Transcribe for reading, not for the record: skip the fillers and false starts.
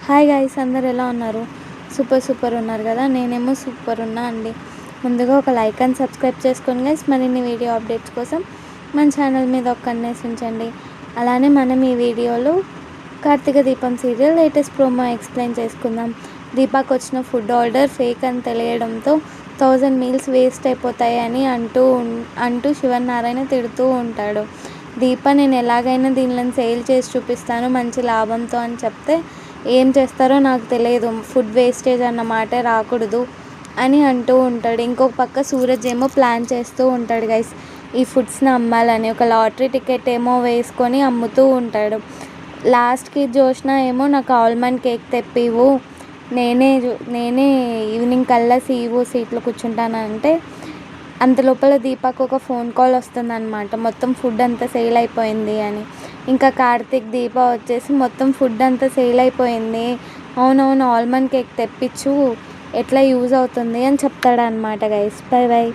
Hi guys, అందరు ఎలా ఉన్నారు? సూపర్ ఉన్నారు కదా. నేనేమో సూపర్ ఉన్నా అండి. ముందుగా ఒక లైక్ అండ్ సబ్స్క్రైబ్ చేసుకోండి గైస్. మరిన్ని వీడియో అప్డేట్స్ కోసం మన ఛానల్ మీద ఒక కన్నేసి ఉంచండి. అలానే మనం ఈ వీడియోలో కార్తీక దీపం సీరియల్ లేటెస్ట్ ప్రోమో ఎక్స్ప్లెయిన్ చేసుకుందాం. దీపాకు వచ్చిన ఫుడ్ ఆర్డర్ ఫేక్ అని తెలియడంతో 1000 మీల్స్ వేస్ట్ అయిపోతాయని అంటూ శివనారాయణ తిడుతూ ఉంటాడు. దీప నేను ఎలాగైనా దీనిని సేల్ చేసి చూపిస్తాను మంచి లాభంతో అని చెప్తే, ఏం చేస్తారో నాకు తెలియదు, ఫుడ్ వేస్టేజ్ అన్న మాటే రాకూడదు అని అంటూ ఉంటాడు. ఇంకొక పక్క సూరజ్ ఏమో ప్లాన్ చేస్తూ ఉంటాడు గైస్, ఈ ఫుడ్స్ని అమ్మాలని. ఒక లాటరీ టికెట్ ఏమో వేసుకొని అమ్ముతూ ఉంటాడు. లాస్ట్కి జోష్న ఏమో నాకు ఆల్మండ్ కేక్ తెప్పివు, నేనే ఈవినింగ్ కల్లా CEO సీట్లో కూర్చుంటానంటే, అంత లోపల దీపాకు ఒక ఫోన్ కాల్ వస్తుందన్నమాట, మొత్తం ఫుడ్ అంతా సేల్ అయిపోయింది అని. ఇంకా కార్తీక్ దీప వచ్చేసి మొత్తం ఫుడ్ అంతా సేల్ అయిపోయింది, అవునవును ఆల్మండ్ కేక్ తెప్పించు, ఎట్లా యూజ్ అవుతుంది అని చెప్తాడనమాట గైస్. By by.